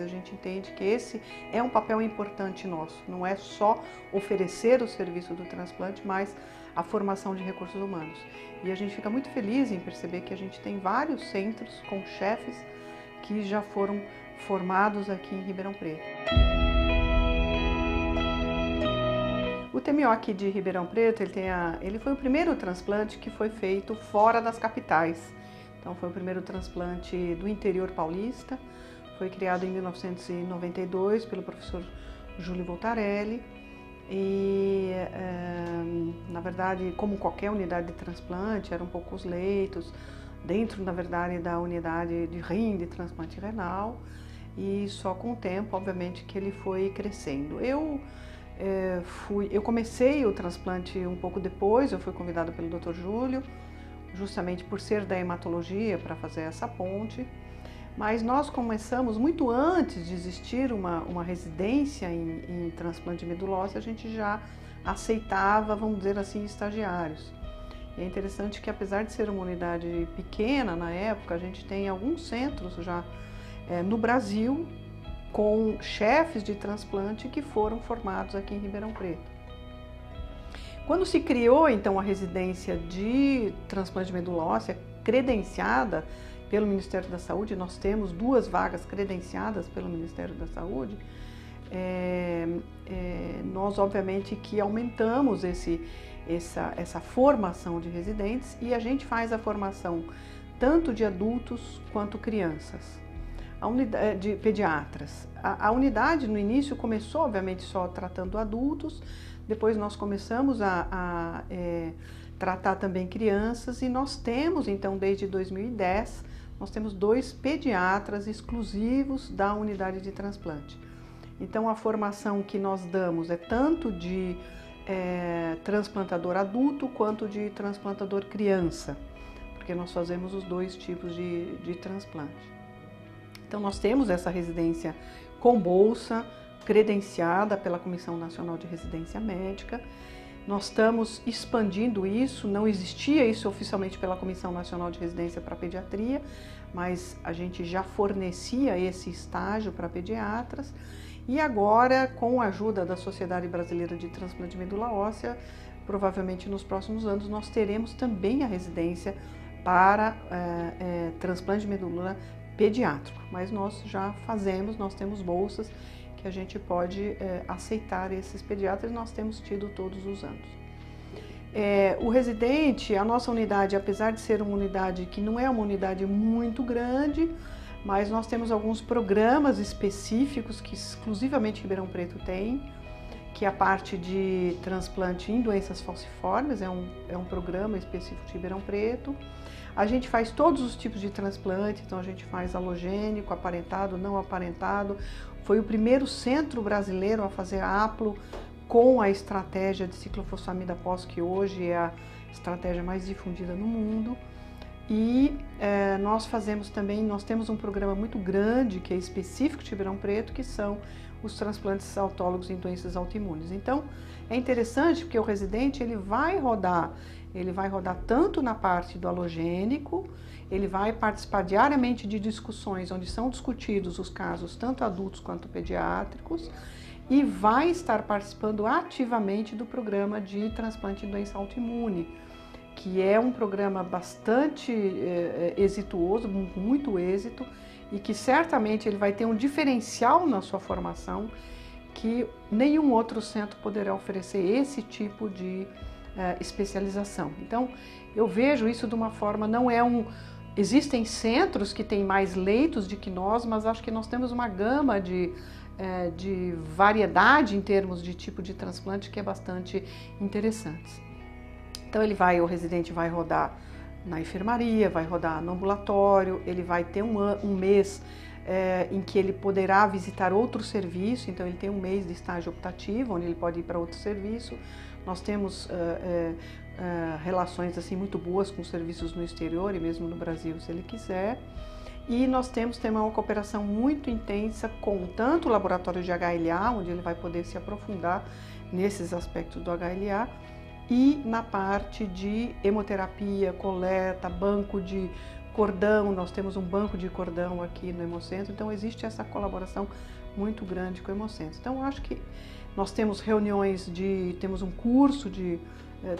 A gente entende que esse é um papel importante nosso, não é só oferecer o serviço do transplante, mas a formação de recursos humanos. E a gente fica muito feliz em perceber que a gente tem vários centros com chefes que já foram formados aqui em Ribeirão Preto. O TMO aqui de Ribeirão Preto, ele foi o primeiro transplante que foi feito fora das capitais. Então foi o primeiro transplante do interior paulista. Foi criado em 1992 pelo professor Júlio Voltarelli e, na verdade, como qualquer unidade de transplante, eram poucos leitos, dentro, na verdade, da unidade de rim, de transplante renal, e só com o tempo, obviamente, que ele foi crescendo. Eu comecei o transplante um pouco depois, eu fui convidada pelo Dr. Júlio, justamente por ser da hematologia, para fazer essa ponte. Mas nós começamos muito antes de existir uma residência em transplante de medula óssea, a gente já aceitava, vamos dizer assim, estagiários. E é interessante que, apesar de ser uma unidade pequena na época, a gente tem alguns centros já no Brasil com chefes de transplante que foram formados aqui em Ribeirão Preto. Quando se criou, então, a residência de transplante de medula óssea credenciada pelo Ministério da Saúde, nós temos 2 vagas credenciadas pelo Ministério da Saúde, nós obviamente que aumentamos essa formação de residentes e a gente faz a formação tanto de adultos quanto crianças, de pediatras. A unidade no início começou obviamente só tratando adultos, depois nós começamos a tratar também crianças e nós temos então desde 2010 nós temos 2 pediatras exclusivos da unidade de transplante. Então a formação que nós damos é tanto de transplantador adulto quanto de transplantador criança, porque nós fazemos os 2 tipos de transplante. Então nós temos essa residência com bolsa, credenciada pela Comissão Nacional de Residência Médica. Nós estamos expandindo isso, não existia isso oficialmente pela Comissão Nacional de Residência para Pediatria, mas a gente já fornecia esse estágio para pediatras e agora, com a ajuda da Sociedade Brasileira de Transplante de Medula Óssea, provavelmente nos próximos anos nós teremos também a residência para transplante de medula pediátrico, mas nós já fazemos, nós temos bolsas que a gente pode aceitar esses pediatras, nós temos tido todos os anos. O residente, a nossa unidade, apesar de ser uma unidade que não é uma unidade muito grande, mas nós temos alguns programas específicos que exclusivamente Ribeirão Preto tem, que é a parte de transplante em doenças falciformes, é um programa específico de Ribeirão Preto. A gente faz todos os tipos de transplante, então a gente faz halogênico, aparentado, não aparentado. Foi o primeiro centro brasileiro a fazer haplo com a estratégia de ciclofosfamida pós, que hoje é a estratégia mais difundida no mundo. E nós fazemos também, nós temos um programa muito grande que é específico de Ribeirão Preto, que são os transplantes autólogos em doenças autoimunes. Então é interessante porque o residente ele vai rodar tanto na parte do halogênico, ele vai participar diariamente de discussões onde são discutidos os casos tanto adultos quanto pediátricos e vai estar participando ativamente do programa de transplante em doença autoimune, que é um programa bastante exitoso, com muito êxito, e que certamente ele vai ter um diferencial na sua formação que nenhum outro centro poderá oferecer esse tipo de especialização. Então, eu vejo isso de uma forma, existem centros que têm mais leitos do que nós, mas acho que nós temos uma gama de variedade em termos de tipo de transplante que é bastante interessante. Então o residente vai rodar na enfermaria, vai rodar no ambulatório, ele vai ter um mês em que ele poderá visitar outro serviço, então ele tem um mês de estágio optativo, onde ele pode ir para outro serviço. Nós temos relações assim muito boas com serviços no exterior e mesmo no Brasil, se ele quiser. E nós temos também uma cooperação muito intensa com tanto o laboratório de HLA, onde ele vai poder se aprofundar nesses aspectos do HLA, e na parte de hemoterapia, coleta, banco de cordão, nós temos um banco de cordão aqui no Hemocentro, então existe essa colaboração muito grande com o Hemocentro. Então, eu acho que nós temos reuniões temos um curso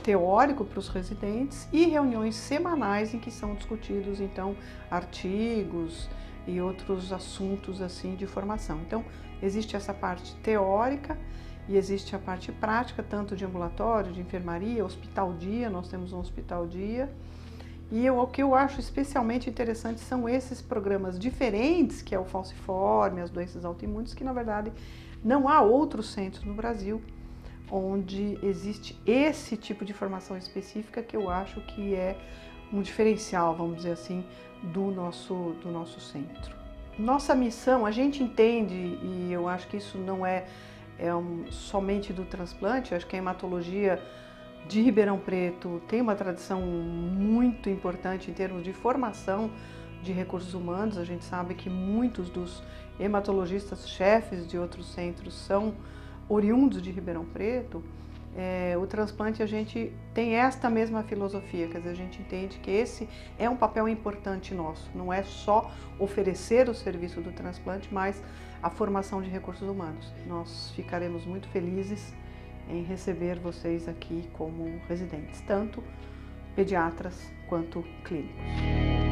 teórico para os residentes e reuniões semanais em que são discutidos, então, artigos e outros assuntos assim de formação. Então, existe essa parte teórica e existe a parte prática, tanto de ambulatório, de enfermaria, hospital-dia, nós temos um hospital-dia. E o que eu acho especialmente interessante são esses programas diferentes, que é o falciforme, as doenças autoimunes, que na verdade não há outros centros no Brasil onde existe esse tipo de formação específica, que eu acho que é um diferencial, vamos dizer assim, do nosso centro. Nossa missão, a gente entende, e eu acho que isso não é somente do transplante, eu acho que a hematologia de Ribeirão Preto tem uma tradição muito importante em termos de formação de recursos humanos. A gente sabe que muitos dos hematologistas chefes de outros centros são oriundos de Ribeirão Preto. O transplante, a gente tem esta mesma filosofia, quer dizer, a gente entende que esse é um papel importante nosso, não é só oferecer o serviço do transplante, mas a formação de recursos humanos. Nós ficaremos muito felizes em receber vocês aqui como residentes, tanto pediatras quanto clínicos.